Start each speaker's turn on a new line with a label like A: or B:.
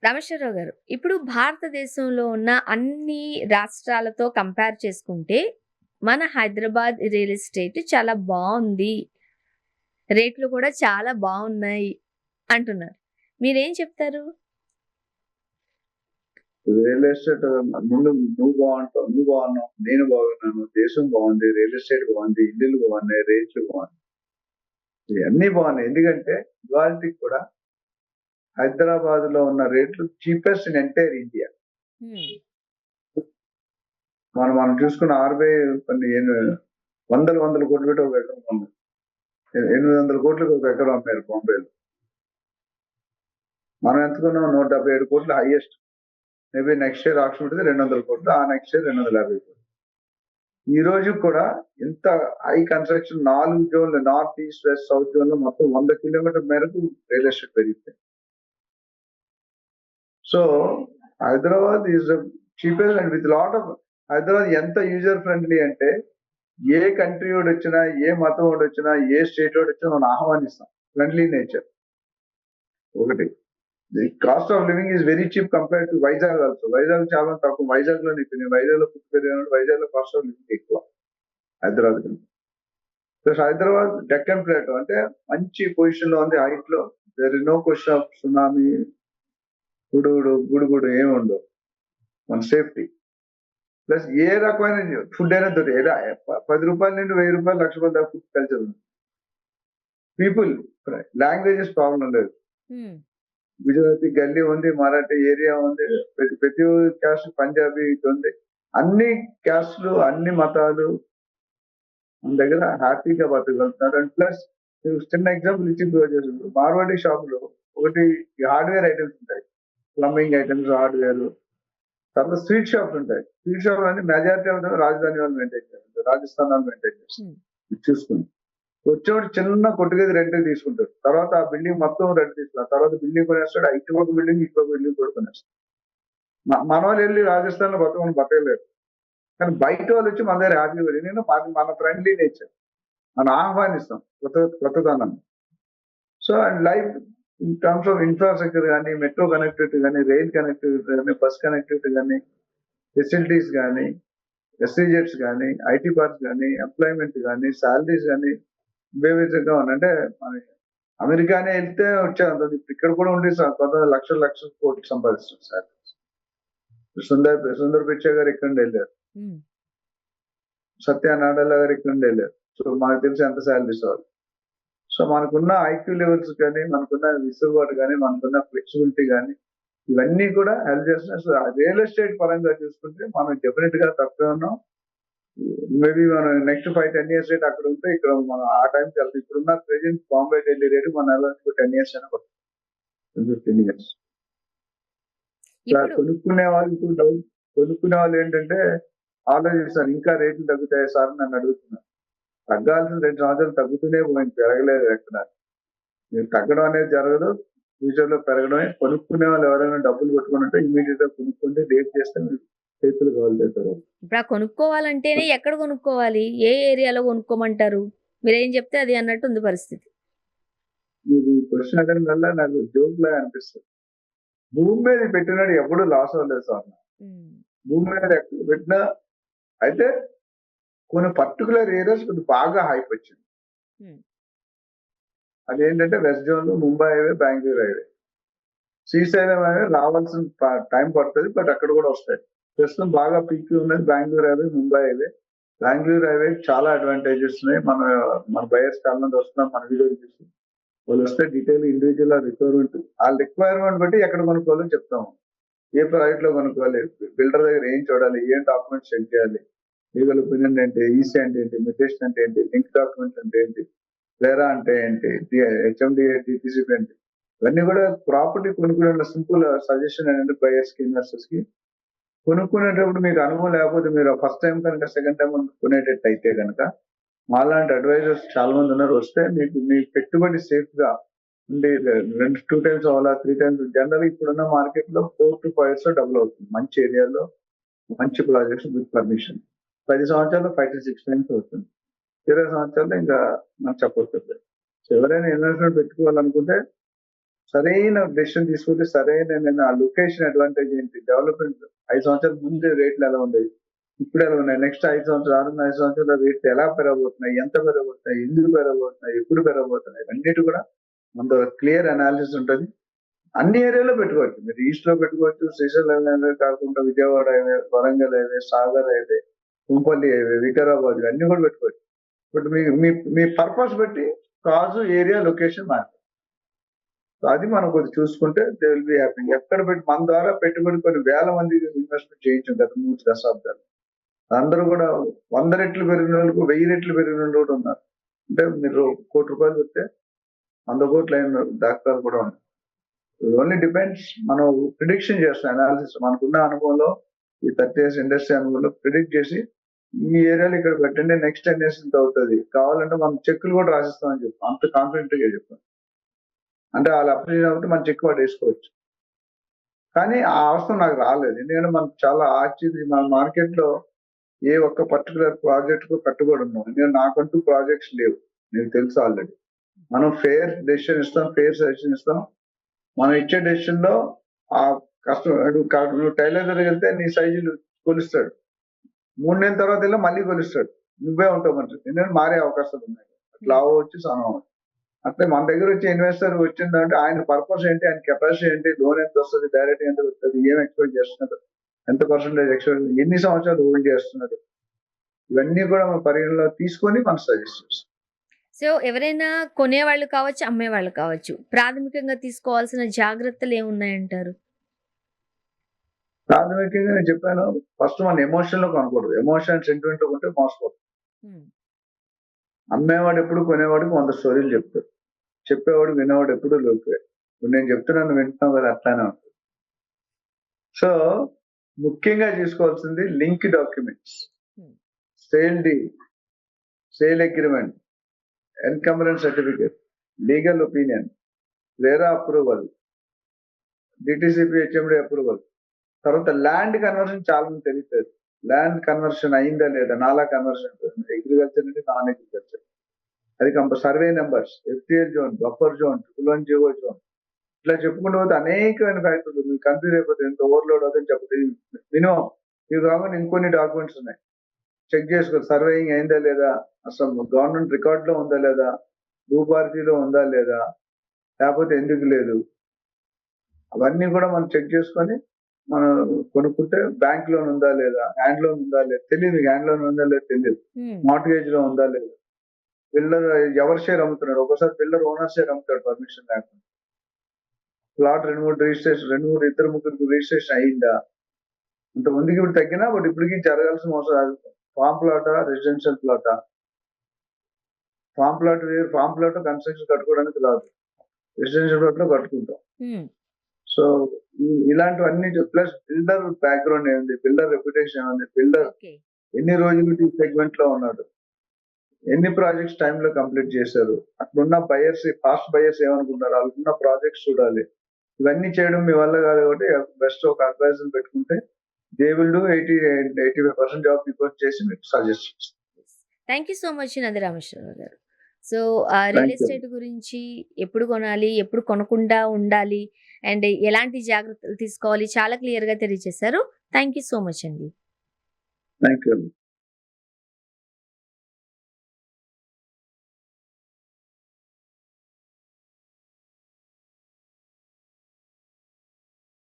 A: రామేశ్వరరావు గారు, ఇప్పుడు భారతదేశంలో ఉన్న అన్ని రాష్ట్రాలతో కంపేర్ చేసుకుంటే, మన హైదరాబాద్ రియల్ ఎస్టేట్ చాలా బావుంది. రేట్లు కూడా చాలా బావున్నాయి అంటున్నారు. మీరేం చెప్తారు?
B: రియల్ ఎస్టేట్ ముందు నువ్వు బాగుంటావు, నువ్వు బాగున్నావు, నేను బాగున్నాను, దేశం బాగుంది, రియల్ ఎస్టేట్ బాగుంది, ఇల్లులు బాగున్నాయి, రేట్లు బాగున్నాయి, ఇవన్నీ బాగున్నాయి. ఎందుకంటే ఇవాళకి కూడా హైదరాబాద్ లో ఉన్న రేట్లు చీపెస్ట్ ఇన్ ఎంటైర్ ఇండియా.
A: హ్మ్.
B: మనం చూసుకున్న ఆర్బీఐ కొన్ని వందల కోట్లు పెట్టి ఒక ఎకరం అమ్మారు. 800 కోట్లకు ఒక ఎకరం అమ్మారు బాంబేలో. మనం ఎంచుకున్నాం 177 కోట్లు highest. Maybe next year option ఉంటుంది 200 కోట్లు, ఆ నెక్స్ట్ ఇయర్ 250 కోట్లు. ఈ రోజు కూడా ఇంత హై కన్స్ట్రక్షన్ 4 జోన్లు, north east west south zone లో మొత్తం 100 కిలోమీటర్ మేరకు రియల్ ఎస్టేట్ పెరిగిపోయింది. So Hyderabad is cheapest and with lot of. Hyderabad ఎంత యూజర్ ఫ్రెండ్లీ అంటే ఏ కంట్రీ వాడు వచ్చినా, ఏ మతం వాడు వచ్చినా, ఏ స్టేట్ వాడు వచ్చినా మనం ఆహ్వానిస్తాం. ఫ్రెండ్లీ నేచర్ ఒకటి. The cost of living is very cheap compare to Vizag also. Vizag చాలా తక్కువ. వైజాగ్ లో నేను వైజాగ్ లో పుట్టి పెరిగినప్పుడు వైజాగ్ లో కాస్ట్ ఆఫ్ లివింగ్ ఎక్కువ హైదరాబాద్ కంటే. ప్లస్ హైదరాబాద్ డెక్కన్ ప్లేటో అంటే మంచి పొజిషన్ లో ఉంది, హైట్ లో. There is no question of tsunami, గుడుగుడు ఏమి ఉండవు. మన సేఫ్టీ ప్లస్ ఏ రకమైన ఫుడ్ అయినా దొరికి 10 రూపాయల నుండి 1000 రూపాయలు, 1,00,000 రూపాయల ఫుడ్ కల్చర్ ఉంది. పీపుల్ లాంగ్వేజెస్ ప్రాబ్లం లేదు.
A: హ్మ్.
B: గుజరాతీ గల్లీ ఉంది, మరాఠీ ఏరియా ఉంది, ప్రతి క్యాస్ట్, పంజాబీ ఉంది. అన్ని క్యాస్ట్లు, అన్ని మతాలు మన దగ్గర హ్యాపీగా బతకగలుగుతున్నారు. అండ్ ప్లస్ చిన్న ఎగ్జాంపుల్ ఇచ్చి గ్రో చేస్తుంది. మార్వాడి షాప్ లో ఒకటి హార్డ్వేర్ ఐటమ్స్ ఉంటాయి, ప్లంబింగ్ ఐటమ్స్, హార్డ్వేర్. తర్వాత స్వీట్ షాప్స్ ఉంటాయి. స్వీట్ షాప్ అన్ని మెజారిటీ ఆఫ్ రాజధాని వాళ్ళు మెయింటైన్ చేస్తారు, రాజస్థాన్ వాళ్ళు మెయింటైన్ చేస్తారు.
A: హ్మ్.
B: చూసుకుని వచ్చేవాడు చిన్న కొట్టుగది రెంట్ తీసుకుంటాడు. తర్వాత ఆ బిల్డింగ్ మొత్తం రెంట్ తీసుకున్నారు. తర్వాత బిల్డింగ్ కొనేస్తాడు, ఇటు ఒక బిల్డింగ్, ఇటు ఒక బిల్డింగ్ కూడా కొనేస్తాడు. మన వాళ్ళు వెళ్ళి రాజస్థాన్ లో బతకలేరు. కానీ బయట వాళ్ళు వచ్చి మన దగ్గర హ్యాపీ వెళ్ళి నేను మన ఫ్రెండ్లీ నేచర్ మనం ఆహ్వానిస్తాం కొత్తదనం. So and life in terms of infrastructure కానీ, మెట్రో కనెక్టివిటీ కానీ, రైల్ కనెక్టివిటీ కానీ, బస్ కనెక్టివిటీ కానీ, ఫెసిలిటీస్ కానీ, ఎస్సీజెట్స్ కానీ, ఐటీ పార్క్స్ కానీ, ఎంప్లాయ్మెంట్ కానీ, శాలరీస్ కానీ విధంగా ఉన్నాయి. అంటే మన అమెరికానే వెళ్తే వచ్చేంత ఇక్కడ కూడా ఉండి కొంత లక్షల కోట్లు సంపాదిస్తుంది సార్. సుందర్ పిచ్చే గారు ఇక్కడ నుండి వెళ్ళారు,
A: హ్మ్.
B: సత్య నాడెల్లా గారు ఇక్కడ నుండి వెళ్ళారు. సో మనకు తెలిసి ఎంత శాలరీస్ వాళ్ళు. సో మనకున్న ఐక్యూ లెవెల్స్ కానీ, మనకున్న విసులుబాటు కానీ, మనకున్న ఫ్లెక్సిబిలిటీ కానీ, ఇవన్నీ కూడా హెల్ప్ చేస్తున్నాయి. సో రియల్ ఎస్టేట్ పరంగా చూసుకుంటే మనం డెఫినెట్ గా తక్కువే ఉన్నాం. మేబీ మనం నెక్స్ట్ 5-10 ఇయర్స్ రేట్ అక్కడ ఉంటే ఇక్కడ మనం ఆ టైంకి వెళ్తాం. ఇప్పుడున్న ప్రెజెంట్ బాంబే ఢిల్లీ రేటు మన 10 ఇయర్స్ అయినా పడుతుంది, 15 ఇయర్స్.
A: ఇప్పుడు
B: కొనుక్కునే వాళ్ళు ఏంటంటే ఆలోచిస్తారు, ఇంకా రేట్లు తగ్గుతాయి సార్ అని నన్ను అడుగుతున్నారు. తగ్గాల్సిన 2 సంవత్సరాలు తగ్గుతూనే పోయింది, పెరగలేదు ఎక్కడ. మీరు తగ్గడం అనేది జరగదు, ఫ్యూచర్ లో పెరగడమే. కొనుక్కునే వాళ్ళు ఎవరైనా డబ్బులు పెట్టుకుని ఉంటే ఇమీడియట్ గా కొనుక్కుంటే డేట్ చేస్తే మీరు చేతులు కావాలి.
A: ఇప్పుడు ఆ కొనుక్కోవాలంటేనే ఎక్కడ కొనుక్కోవాలి? ఏ ఏరియాలో కొనుక్కోమంటారు? మీరేం చెప్తే అది అన్నట్టు ఉంది పరిస్థితి.
B: ఇది క్వశ్చన్ అడగడం వల్ల నాకు జోక్ లాగా అనిపిస్తుంది. భూమి మీద పెట్టినాడు ఎప్పుడు లాస్ అవ్వలేదు సార్.
A: హ్మ్.
B: భూమి మీద ఎక్కడ పెట్టినా అయితే కొన్ని పర్టికులర్ ఏరియాస్ కొంచెం బాగా హైప్ వచ్చింది.
A: హ్మ్.
B: అదేంటంటే వెస్ట్ జోన్ లో Mumbai highway, Bengaluru highway. Srisailam highway రావాల్సిన టైం పడుతుంది, బట్ అక్కడ కూడా వస్తాయి. ప్రస్తుతం బాగా పీక్ ఉన్నది Bengaluru highway, Mumbai highway. Bengaluru highway చాలా అడ్వాంటేజెస్ ఉన్నాయి. మన బయర్స్ చాలా మంది వస్తున్నాం, మన వీడియో చూసి వాళ్ళు వస్తే డీటెయిల్ ఇండివిజువల్ రిక్వైర్మెంట్, వాళ్ళ రిక్వైర్మెంట్ బట్టి ఎక్కడ కొనుక్కోవాలో చెప్తాము. ఏ ప్రైవేట్ లో కొనుక్కోవాలి, బిల్డర్ దగ్గర ఏం చూడాలి, ఏం డాక్యుమెంట్స్ చెక్ చేయాలి, లీగల్ ఒపీనియన్ ఏంటి, ఈసీ అంటే ఏంటి, మెడిటేషన్ అంటే ఏంటి, లింక్ డాక్యుమెంట్స్ అంటే ఏంటి, లేరా అంటే ఏంటి, హెచ్ఎండిఏ, డిటిసిపి ఏంటి, ఇవన్నీ కూడా ప్రాపర్టీ కొనుక్కునే సింపుల్ సజెషన్ ఏంటంటే బయర్స్ కి, ఇన్వెస్టర్స్ కి. కొనుక్కునేటప్పుడు మీకు అనుభవం లేకపోతే మీరు ఫస్ట్ టైం కనుక సెకండ్ టైం కొనేటట్టు అయితే కనుక మాలాంటి అడ్వైజర్స్ చాలా మంది ఉన్నారు. వస్తే మీ పెట్టుబడి సేఫ్ గా ఉండి 2 టైమ్స్ అవ్వాలా, 3 టైమ్స్. జనరల్ ఇప్పుడున్న మార్కెట్ లో 4 to 5 years లో డబుల్ అవుతుంది మంచి ఏరియాలో, మంచి ప్రాజెక్ట్స్ విత్ పర్మిషన్. 10 సంవత్సరాల్లో 5 to 6 times అవుతుంది. 20 సంవత్సరాల్లో ఇంకా నాకు చెప్పొచ్చు. సో ఎవరైనా ఇన్వెస్ట్మెంట్ పెట్టుకోవాలనుకుంటే సరైన డెసిషన్ తీసుకుంటే సరైన నేను ఆ లొకేషన్ అడ్వాంటేజ్ ఏంటి, డెవలప్మెంట్ 5 సంవత్సరాల ముందే రేట్లు ఎలా ఉండేవి, ఇప్పుడు ఎలా ఉన్నాయి, నెక్స్ట్ 5 సంవత్సరాలు 5 సంవత్సరాల రేట్లు ఎలా పెరగబోతున్నాయి, ఎంత పెరగబోతున్నాయి, ఎందుకు పెరగబోతున్నాయి, ఎప్పుడు పెరగబోతున్నాయి, అన్నిటి కూడా మన క్లియర్ అనాలిసిస్ ఉంటుంది. అన్ని ఏరియాలో పెట్టుకోవచ్చు. మీరు ఈస్ట్ లో పెట్టుకోవచ్చు, శ్రీశైలం హైవే కాకుండా Vijayawada highway, Warangal highway, Sagar highway, Kompally highway, Vikarabad అన్ని కూడా పెట్టుకోవచ్చు. బట్ మీ మీ మీ పర్పస్ బట్టి కాజు, ఏరియా, లొకేషన్ మారుతుంది. సో అది మనం కొద్దిగా చూసుకుంటే దే విల్ బి హ్యాపీ. ఎక్కడ పెట్టి మన ద్వారా పెట్టుబడి కొన్ని వేల మంది ఇన్వెస్ట్మెంట్ చేయించాం గత 3 దశాబ్దాలు. అందరూ కూడా 100 రెట్లు పెరిగిన వాళ్ళకు 1000 రెట్లు పెరిగిన వాళ్ళు కూడా ఉన్నారు. అంటే మీరు ₹1,00,00,000 పెడితే 100 కోట్లు అయిన దాఖలాలు కూడా ఉన్నాయి. Only depends. మనం ప్రిడిక్షన్ చేస్తాం, అనాలిసిస్ మనకున్న అనుభవంలో, ఈ 30 ఇయర్స్ ఇండస్ట్రీ అనుభవంలో ప్రిడిక్ట్ చేసి ఈ ఏరియాలో ఇక్కడ పెట్టండి, నెక్స్ట్ 10 ఇయర్స్ ఇంత అవుతుంది, కావాలంటే మనం చెక్కులు కూడా రాసిస్తామని చెప్పాం. అంత కాన్ఫిడెంట్ గా చెప్పాం. అంటే వాళ్ళు అప్రిషియేట్ అవుతే మన చెక్ వాడు వేసుకోవచ్చు. కానీ ఆ అవసరం నాకు రాలేదు. ఎందుకంటే మనకు చాలా మన మార్కెట్ లో ఏ ఒక్క పర్టికులర్ ప్రాజెక్ట్ కు కట్టుబడి ఉన్నాం. ఎందుకంటే నాకంటూ ప్రాజెక్ట్స్ లేవు, నీకు తెలుసు ఆల్రెడీ. మనం ఫేర్ డెసిషన్ ఇస్తాం, ఫేర్ సజెషన్ ఇస్తాం. మనం ఇచ్చే డెసిషన్ లో ఆ నువ్వు టైలర్ దగ్గర వెళ్తే నీ సైజులు కొలుస్తాడు, 3 నెలల తర్వాత వెళ్ళి మళ్ళీ కొలుస్తాడు, నువ్వే ఉంటావు మంచి. ఎందుకంటే మారే అవకాశాలు ఉన్నాయి. లావు వచ్చి సనం అవ్వచ్చు. అట్లే మన దగ్గర వచ్చే ఇన్వెస్టర్ వచ్చిందంటే ఆయన పర్పస్ ఏంటి, ఆయన కెపాసిటీ ఏంటి, లోన్ ఎంత వస్తుంది, డైరెక్ట్ ఎంత వస్తుంది, ఏం ఎక్స్పెక్ట్ చేస్తున్నారు, ఎంత పర్సెంటేజ్ ఎక్స్పెక్ట్, ఎన్ని సంవత్సరాలు హోల్డ్ చేస్తున్నారు, ఇవన్నీ కూడా మనం పరిగణలో తీసుకొని మనం సజెస్ట్ చేస్తాం.
A: సో ఎవరైనా కొనేవాళ్ళు కావచ్చు, అమ్మేవాళ్ళు కావచ్చు, ప్రాథమికంగా తీసుకోవాల్సిన జాగ్రత్తలు ఏమున్నాయంటారు?
B: ప్రాథమికంగా నేను చెప్పాను, ఫస్ట్ మన ఎమోషన్ లో కొనకూడదు. ఎమోషన్ సెంటిమెంట్ లో కొంటే మోసపోతుంది. అమ్మేవాడు ఎప్పుడు కొనేవాడికి 100 స్టోరీలు చెప్తాడు, చెప్పేవాడు వినేవాడు ఎప్పుడు లోపే. ఇప్పుడు నేను చెప్తున్నాను, వింటున్నావు కదా, అట్లానే ఉంటుంది. సో ముఖ్యంగా తీసుకోవాల్సింది link documents, sale deed, sale agreement, encumbrance certificate, legal opinion, వేరా అప్రూవల్, డిటిసిపి హెచ్ఎండి అప్రూవల్. తర్వాత ల్యాండ్ కన్వర్షన్ చాలా మంది తెలియదు. ల్యాండ్ కన్వర్షన్ అయిందా లేదా, నాలా కన్వర్షన్, అగ్రికల్చర్ నుండి నాన్ అగ్రికల్చర్, అది survey numbers, FTL zone, buffer zone, triple GO zone, ఇట్లా చెప్పుకుంటూ పోతే అనేకమైన ఫ్యాక్టర్లు. మీకు కన్ఫ్యూజ్ అయిపోతుంది, ఎంత ఓవర్లోడ్ అవుతుందని చెప్పదు. మినిమం ఇవి కాకుండా ఇంకొన్ని డాక్యుమెంట్స్ ఉన్నాయి, చెక్ చేసుకో. సర్వేయింగ్ అయిందా లేదా, అసలు గవర్నమెంట్ రికార్డ్ లో ఉందా లేదా, భూభారతిలో ఉందా లేదా, లేకపోతే ఎందుకు లేదు, అవన్నీ కూడా మనం చెక్ చేసుకొని మనం కొనుక్కుంటే బ్యాంక్ లోన్ ఉందా లేదా, హ్యాండ్ లోన్ ఉందా లేదా తెలియదు, హ్యాండ్ లోన్ ఉందా లేదా తెలియదు, మార్ట్గేజ్ లో ఉందా లేదా, బిల్డర్ ఎవరి షేర్ అమ్ముతున్నాడు, ఒకసారి బిల్డర్ ఓనర్ షేర్ అమ్ముతాడు పర్మిషన్ లేకుండా. ప్లాట్ 2-3 రిజిస్ట్రేషన్, 2-3 ముగ్గురికి రిజిస్ట్రేషన్ అయిందా, అంతమందికి ఇప్పుడు తగ్గినా, బట్ ఇప్పటికీ జరగాల్సిన అవసరం. ఫామ్ ప్లాటా, రెసిడెన్షియల్ ప్లాటా? ఫామ్ ప్లాట్ వేరు, ఫామ్ ప్లాట్ కన్స్ట్రక్షన్ కట్టుకోవడానికి రాదు, రెసిడెన్షియల్ ప్లాట్ లో కట్టుకుంటాం. సో ఇలాంటివన్నీ ప్లస్ బిల్డర్ బ్యాక్గ్రౌండ్ ఏముంది, బిల్డర్ రెప్యుటేషన్ ఏముంది, బిల్డర్ ఎన్ని రోజులు ఈ సెగ్మెంట్ లో ఉన్నాడు, ఎన్ని ప్రాజెక్ట్స్ టైంలో కంప్లీట్ చేశారు, అట్లున్న బయర్స్, ఫాస్ట్ బయర్స్ ఏమనుకుంటారు, వాళ్ళకున్న ప్రాజెక్ట్స్ చూడాలి. ఇవన్నీ చేయడం మీ వల్ల కాదు కాబట్టి బెస్ట్ ఒక అడ్వైజర్ పెట్టుకుంటే they will do 85% job report చేసి మీకు సజెస్ట్ చేస్తాం.
A: Thank you so much Nandi Rameswararao గారు. సో రియల్ ఎస్టేట్ గురించి ఎప్పుడు కొనాలి, ఎప్పుడు కొనకుండా ఉండాలి, అండ్ ఎలాంటి జాగ్రత్తలు తీసుకోవాలి చాలా క్లియర్ గా తెలియజేశారు. థ్యాంక్ యూ సో మచ్ అండి.
B: Thank you.